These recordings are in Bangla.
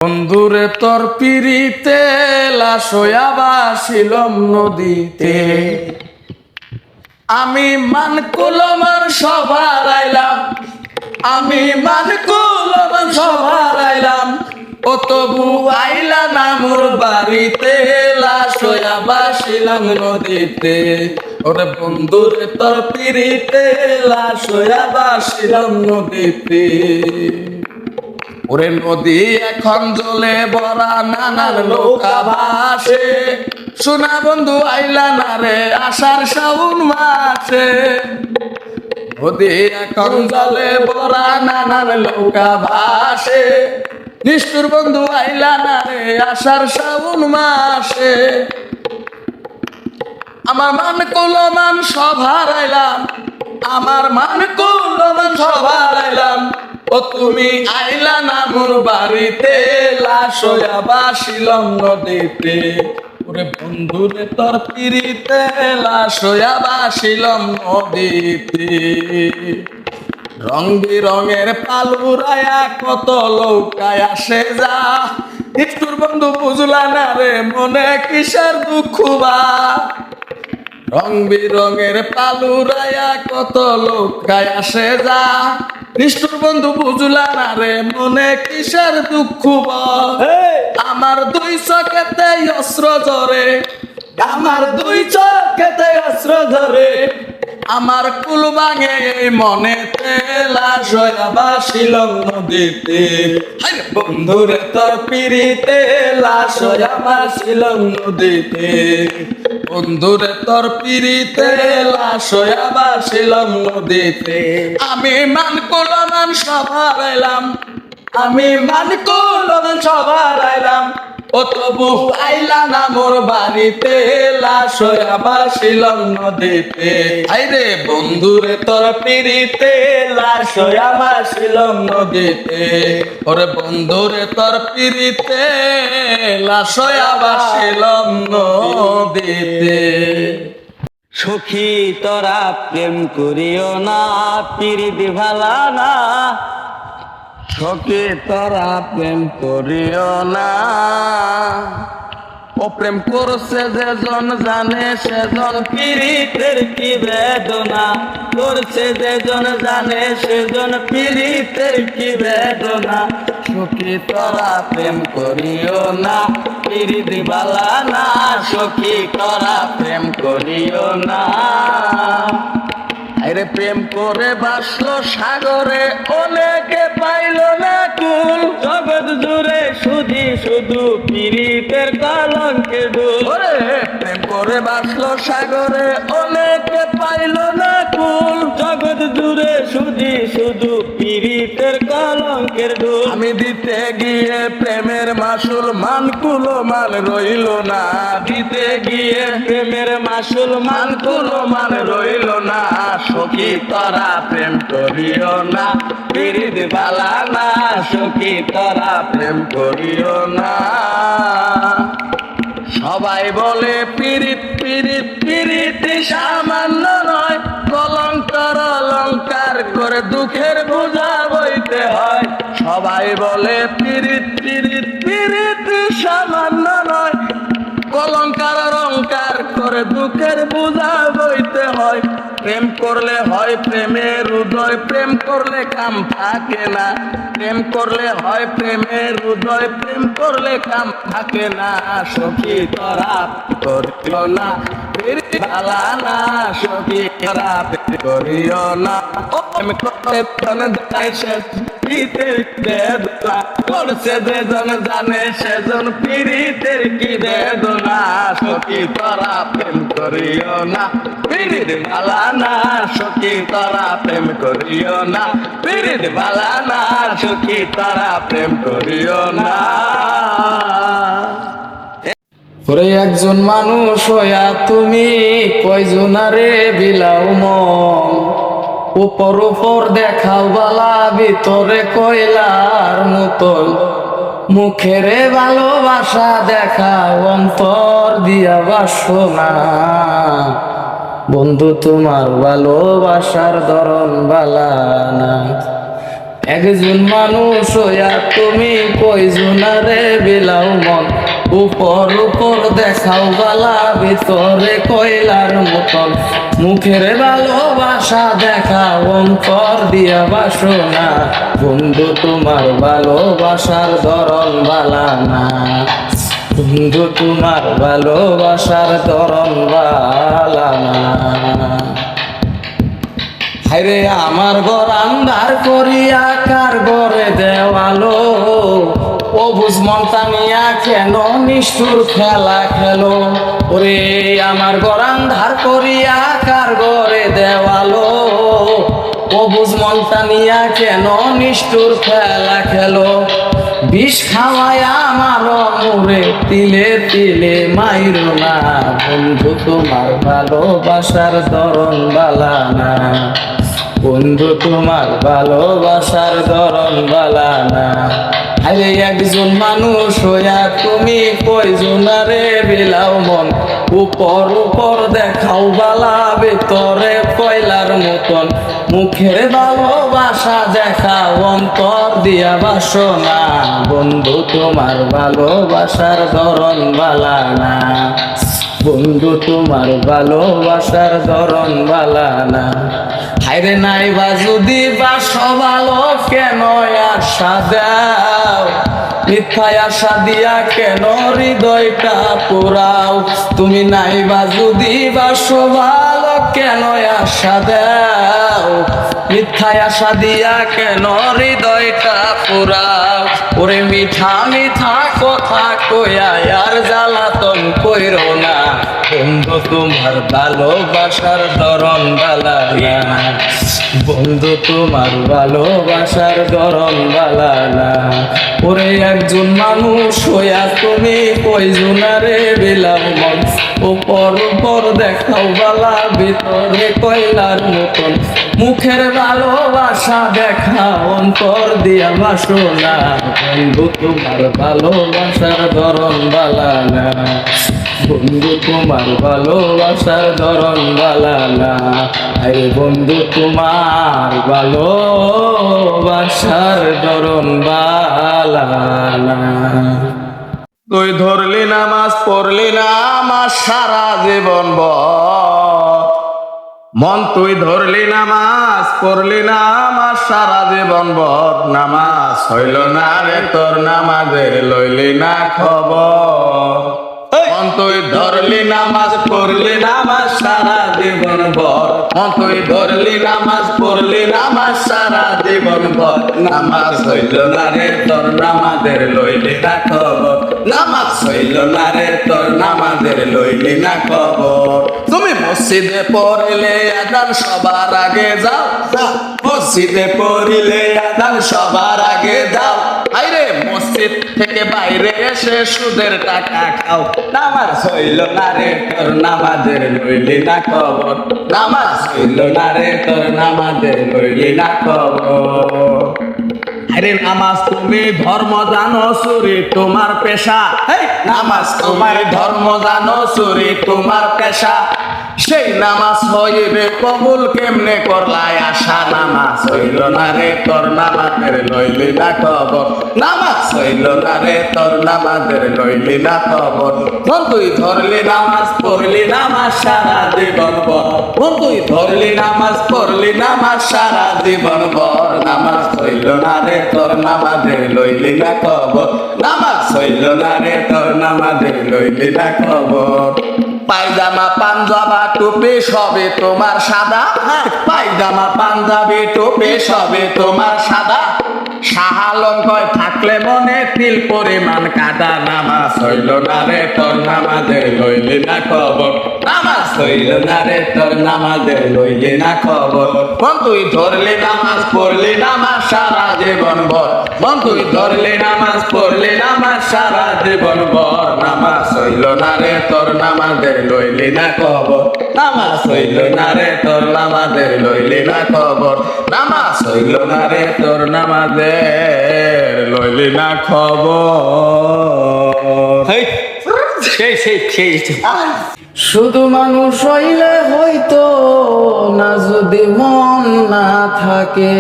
বন্ধুরে তোর পিরিতে লাশ হইয়া বাসিলাম নদীতে, আমি মানকুলমান সবার আইলাম, আমি মানকুলমান সবার আইলাম, ও তবু আইলা না মোর বাড়িতে, লাশ হইয়া বাসিলাম নদীতে। ওরে বন্ধুরে তোর পিরিতে লাশ হইয়া বাসিলাম নদীতে। ওরে নদী এখন জলে ভরা, নানার নৌকা ভাসে, সোনা বন্ধু আইলা না রে আষাঢ় শ্রাবণ মাসে। নদী এখন জলে ভরা, নানার নৌকা ভাসে, নিষ্ঠুর বন্ধু আইলা না রে আষাঢ় শ্রাবণ মাসে। আমার মান কুলমান সভার আইলাম, আমার মান কুলমান সভার আইলাম, ও তুমি আইলা না মোর বাড়িতে, লাশ হইয়া বাসিলাম নদীতে। ওরে বন্ধুরে তোর পিরিতে লাশ হইয়া বাসিলাম নদীতে। রং বিরঙের পালুরায়া কত লৌকায় আসে যা, নিষ্ঠুর বন্ধু বুঝলা না রে মনে কিসের দুঃখ বা। রং বিরঙের পালুরায়া কত লৌকায় আসে যা, নিষ্ঠুর বন্ধু বুঝলা না রে মনে কিসের দুঃখ বল। আমার দুই চোখেতে অস্ত্র ধরে, আমার দুই চোখেতে অস্ত্র ধরে, আমার কুল ভাঙে মনেতে, লাশ হইয়া বাসিলাম নদীতে। বন্ধুরে তোর পিরিতে লাশ হইয়া বাসিলাম নদীতে, বন্ধুরে তোর পিরিতে লাশ হইয়া বাসিলাম নদীতে। আমি মানকুলমান সভার আইলাম, আমি মানকুলমান সভার আইলাম, ও তবু আইলা না মোর বাড়িতে, লাশ হইয়া বাসিলাম নদীতে। আইরে বন্ধুরে তোর পিরিতে লাশ হইয়া বাসিলাম নদীতে। ওরে বন্ধুরে তোর পিরিতে লাশ হইয়া বাসিলাম নদীতে। সখী তোরা প্রেম করিও না, পিরিত ভালা না। সখী তোরা প্রেম করিও না, ও প্রেম করছে যেজন জানে সেজন, পিরিতের কি বেদনা করছে যেজন জানে সেজন, পিরিতের কি বেদনা। সখী তোরা প্রেম করিও না, পিরিত ভালা না। সখী তোরা প্রেম করিও না। আরে প্রেম করে বাসলো সাগরে, অনেকে পাইল না কুল, জগৎ জুড়ে শুধু শুধু পিরিতের কলঙ্কের ধুল। ওরে প্রেম করে বাসলো সাগরে, অনেকে পাইল না কুল, জগৎ জুড়ে শুধু শুধু পিরিতের কলঙ্কের ধুল। আমি দিতে গিয়ে প্রেমের মাসুল, মানকুলো মান রইল না, দিতে গিয়ে প্রেমের মাসুল মানকুলো মান রইল না। সখী তোরা প্রেম করিও না, পিরিত ভালা না। সখী তোরা প্রেম করিও না। সবাই বলে পিরিত পিরিত পিরিত সামান্য নয়, কলঙ্কার অলঙ্কার করে দুঃখের বোঝা বইতে হয়। সবাই বলে পিরিত পিরিত পিরিত সামান্য নয়, কলঙ্কার অলঙ্কার করে দুঃখের বোঝা বইতে হয়। প্রেম করলে হয় প্রেমের উদয়, প্রেম করলে কাম থাকে না, প্রেম করলে হয় প্রেমের উদয়, প্রেম করলে কাম থাকে না। সখী তোরা করিও না, পিরিত ভালা না। সখী তোরা করিও না, প্রেম করে তন যায় সে পিরিতের বেদনা, করছে যেজন জানে সেজন, পিরিতের কি বেদনা। সখী তোরা প্রেম করিও না, পিরিত ভালা না। সখী তোরা প্রেম করিও না, পিরিত ভালা না। সখী তোরা প্রেম করিও না। ওরে একজন মানুষ হইয়া তুমি কয়জনারে বিলাও মন, উপর উপর দেখাও বালা, ভিতরে কয়লার মতন, মুখেরে ভালোবাসা দেখাও, অন্তর দিয়া বাসনা। বন্ধু তোমার ভালোবাসার ধরন বালা না, একজন মানুষ হইয়া তুমি কয়জনারে বিলাও মন, উপর উপর দেখাও বালা ভিতরে কয়লার মতন, মুখের ভালোবাসা দেখাও অন্তর দিয়া বাসনা, বন্ধু তোমার ভালোবাসার ধরন বালা না, বন্ধু তোমার ভালোবাসার ধরন বালা না। হায়রে আমার ঘর আন্ধার করিয়া কার ঘরে দেওয়ালো, ও বুঝ মনটা নিয়া কেন নিষ্ঠুর খেলা খেলো, ওরে আমার ঘর আন্ধার করিয়া কার ঘরে দেওয়ালো, ও বুঝ মনটা নিয়া কেন নিষ্ঠুর খেলা খেলো, বিষ খাওয়ায় আমার মুরে তিলে তিলে মাইরো না, বন্ধু তোমার ভালোবাসার ধরন বালা না, বন্ধু তোমার ভালোবাসার ধরন বালা না। আরে একজন মানুষ হইয়া তুমি কয়জনারে বিলাও মন, উপর উপর দেখাও বালা ভিতরে কয়লার মতন, মুখের ভালোবাসা দেখাও অন্তর দিয়া বাসনা, বন্ধু তোমার ভালোবাসার ধরন বালা না, বন্ধু তোমার ভালোবাসার ধরন বালা না। হায়রে নাই বা যদি বাসো ভালো কেন আশা দাও, মিথ্যায় আশা দিয়া কেন হৃদয়টা পুরাও, তুমি নাই বা যদি বাসো ভালো কেন আশা দাও, মিথ্যায় আশা দিয়া কেন হৃদয়টা পুরাও, ওরে মিঠা মিঠা কথা কইয়া আর জ্বালাতন কইরো না, বন্ধু তোমার ভালোবাসার ধরন বালা না, বন্ধু তোমার ভালোবাসার ধরন বালা না। ওরে একজন মানুষ হইয়া তুমি কয়জনারে বিলাও মন, উপর উপর দেখাও বালা ভিতরে কয়লার মতন, মুখের ভালোবাসা দেখা অন্তর দিয়া বাসনা, বন্ধু তোমার ভালোবাসার ধরন বালা না, বন্ধু তোমার ভালোবাসার ধরন বালা না। আরে বন্ধু তোমার ভালোবাসার ধরন বালা না। তুই ধরলি নামাজ পড়লি না আমার সারা জীবন মন, তুই ধরলি নামাজ পড়লি না আমার সারা জীবন নামাজ হইল না রে তোর নামাজের লইলি না খবর, মন তুই ধরলি নামাজ পড়লি না আমার সারা জীবন মন তুই ধরলি নামাজ পড়লি না আমার সারা জীবন নামাজ হইল না রে তোর নামাজের লইলি না খবর, নামাজ হইল না রে তোর নামাজের লইলি না খবর। তুমি মসজিদে পড়লে আযান সবার আগে যাও, মসজিদে পড়লে আযান সবার আগে যাও, আইরে মসজিদ থেকে বাইরে এসে সুদের টাকা খাও, নামাজ হইল না রে তোর নামাজের লইলি না খবর, নামাজ হইল না রে তোর নামাজের লইলি না খবর। আরে নামাজ তুমি ধর্ম জানো চুরি তোমার পেশা, নামাজ তোমার ধর্ম জানো চুরি তোমার পেশা, সেই নামাজ হইবে কবুল কেমনে করলাই আশা, নামাজ হইল না রে তোর নামাজের লইলি না খবর, নামাজ হইল না রে তোর নামাজের লইলি না খবর। মন তুই ধরলি নামাজ পড়লি নামাজ সারা জীবন মন তুই ধরলি নামাজ পড়লি নামাজ সারা জীবন নামাজ হইল না রে তোর নামাজের লইলি না খবর, নামাজ হইল না রে তোর নামাজের লইলি না খবর। পায়জামা পাঞ্জাবা টুপি সবে তোমার সাদা, পায়জামা পাঞ্জাবি টুপি সবে তোমার সাদা, শাহালঙ্কায় থাকলে মনে তিল পরিমাণ কাদা, নামাজ হইল না রে তোর নামাজের লইলি না খবর, নামাজ হইল না রে তোর নামাজের লইলি না খবর। মন তুই ধরলি নামাজ পড়লি নামাজ সারা জীবন মন তুই ধরলি নামাজ পড়লি নামাজ সারা জীবন নামাজ হইল না রে তোর নামাজের লইলি না খবর, নামাজ হইল না রে তোর নামাজের লইলি না খবর, নামাজ হইল না রে তোর নামাজের লইলি না খবর। শুধু মানুষ হইলে হইতো না যদি মন না থাকে,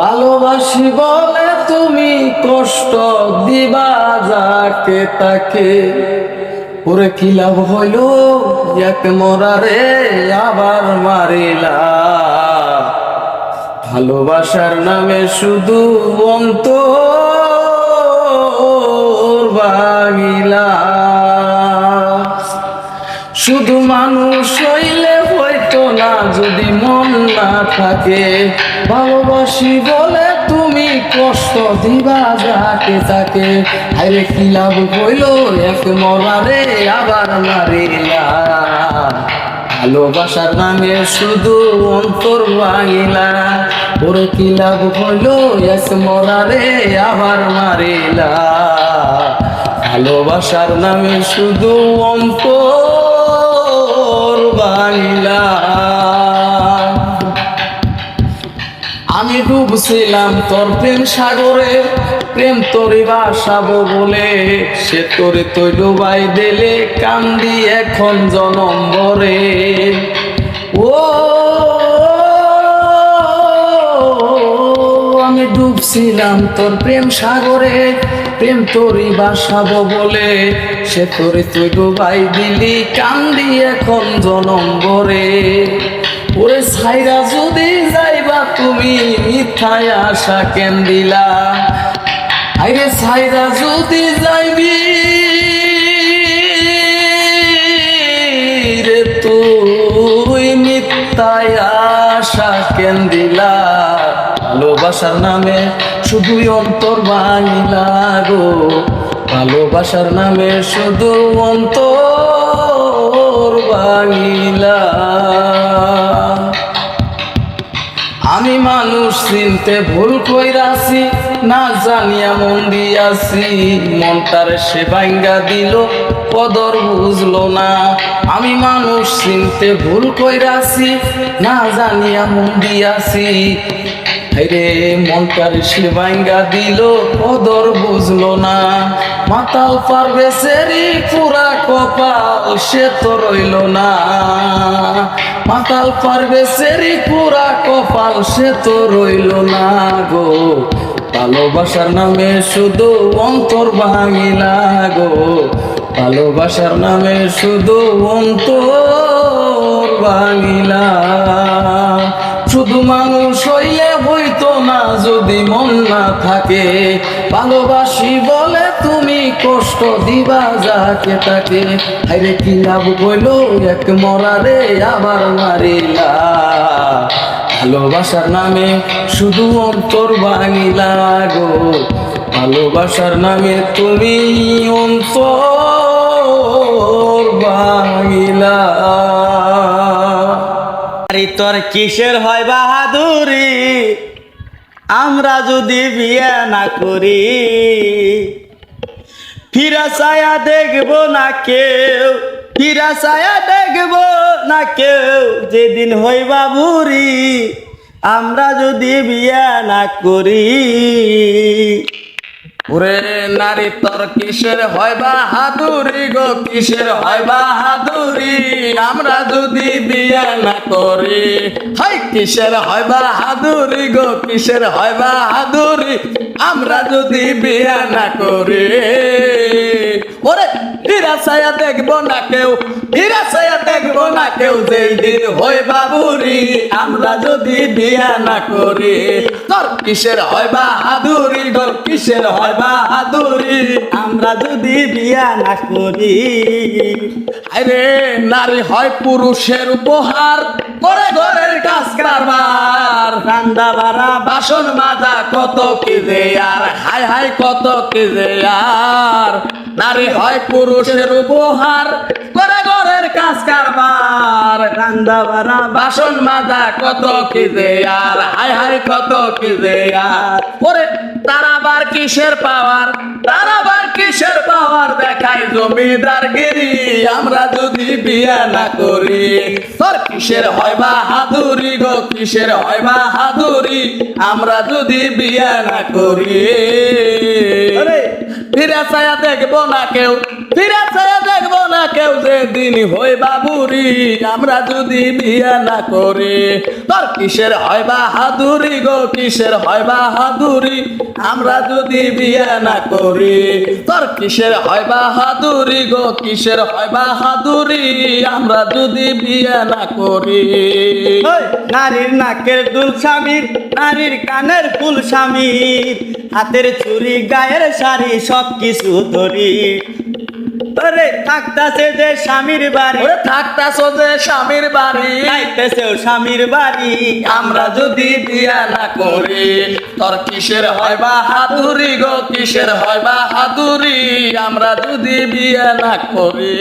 ভালোবাসি বলে তুমি কষ্ট দিবা যাকে তাকে, ওরে কি লাভ হইল এক মরারে আবার মারিলা। ভালোবাসার নামে শুধু অন্তর ভাঙিলা। শুধু মানুষ হইলে হইতো না যদি মন না থাকে। ভালোবাসি বলে তুমি কষ্ট দিবা যাকে তাকে, আরে কি লাভ হইল এক মরারে আবার মারিলা। ভালোবাসার নামে শুধু অন্তর ভাঙিলা, ওরে কি লাভ হইল এক মরারে আবার মারিলা। ভালোবাসার নামে শুধু অন্তর ভাঙিলা। আমি ডুবছিলাম তোর প্রেম সাগরে, প্রেম তোরে বাসাবো বলে, সে তোরে তুই ডুবাই দিলে কান্দি এখন জনম ভরে। ও আমি ডুবছিলাম তোর প্রেম সাগরে, প্রেম তোরে বাসাবো বলে, সে তোরে তুই ডুবাই দিলি কান্দি এখন জনম ভরে। ওরে ছাইরা যদি যাইবা তুমি মিথ্যায় আশা কেন দিলা। আরে ছাইরা যদি যাইবি রে তুই মিথ্যায় আশা কেন দিলা। ভালোবাসার নামে শুধুই অন্তর ভাঙিলা গো, ভালোবাসার নামে শুধু অন্তর ভাঙিলা। আমি মানুষ চিনতে ভুল কইরাছি, না জানিয়া মন দিয়াছি, মনটার সে ভাঙ্গা দিল কদর বুঝলো না। আমি মানুষ চিনতে ভুল কইরাছি, না জানিয়া মন দিয়াছি, রে মনটার সে ভাঙ্গা দিল কদর বুঝলো না। মাতাল পারবে সেরি পুরা কপাল সে তো রইল না। মাতাল পারবে সেরি পুরা কপাল সে তো রইল না গো। ভালোবাসার নামে শুধু অন্তর ভাঙিলা গো, ভালোবাসার নামে শুধু অন্তর ভাঙিলা। শুধু মানুষ হইলে হইতো না যদি মন না থাকে। ভালোবাসি বলে তুমি কষ্ট দিবা যাকে তাকে, আরে কি লাভ হইল এক মরারে আবার মারিলা। ভালোবাসার নামে শুধু অন্তর ভাঙিলা গো, ভালোবাসার নামে তুমি অন্তর ভাঙিলা। তোর কিসের হয় বাহাদুরি আমরা যদি বিয়ে না করি। ফিরা ছায়া দেখবো না কেউ, ফিরা ছায়া দেখবো না কেউ, যেদিন হইবা বুড়ি আমরা যদি বিয়ে না করি। ওরে নারী তোর কিসের হয় বাহাদুরি গো, কিসের হয় বাহাদুরি আমরা যদি বিয়ে না করি। হাই কিসের হয় বাহাদুরি গো, কিসের হয় বাহাদুরি আমরা যদি বিয়ে না করি। ওরে হীরা ছায়া দেখবো না কেউ, হীরা ছায়া দেখবো না কেউ, যেদিন হয় বাবুরি আমরা যদি বিয়ে না করি। তোর কিসের হয় বাহাদুরি গো, কিসের হয় বাহাদুরি আমরা যদি বিয়ে না করি। আরে নারী হয় পুরুষের উপহার, করে ঘরের কাজ কারবার, রান্দা বাড়া বাসন মাজা কত কি যে আর, হাই হাই কত কি যে আর। নারী হয় পুরুষের উপহার, করে ঘরের কাজ কারবার, রান্দা বাড়া বাসন মাজা কত কি যে আর, হাই হাই কত কি যে আর। ওরে তার আবার কিসের পাওয়ার, তার আবার কিসের পাওয়ার দেখায় জমিদারগিরি আমরা যদি বিয়ে না করি। তোর কিসের হয় বাহাদুরি গো, কিসের হয় বাহাদুরি আমরা যদি বিয়ে না করি। ফিরা ছায়া দেখবো না কেউ, ফিরে চেয়ে দেখবো না কেউ যেদিন হই বাবুরি আমরা যদি বিয়ে না করি তোর কিসের হয় বাহাদুরি গো কিসের হয় বাহাদুরি আমরা যদি বিয়ে না করি তোর কিসের হয় বাহাদুরি গো কিসের হয় বাহাদুরি আমরা যদি বিয়ে না করি ওই নারীর নাকের দুল স্বামীর, নারীর কানের ফুল স্বামীর, হাতের চুড়ি গায়ের শাড়ি সব কিছু ধরি ওরে থাকতাছে যে স্বামীর বাড়ি, ওরে থাকতাছো যে স্বামীর বাড়ি খাইতেছেও স্বামীর বাড়ি, আমরা যদি বিয়া না করি তোর কিসের হয় বাহাদুরি গো কিসের হয় বাহাদুরি আমরা যদি বিয়া না করি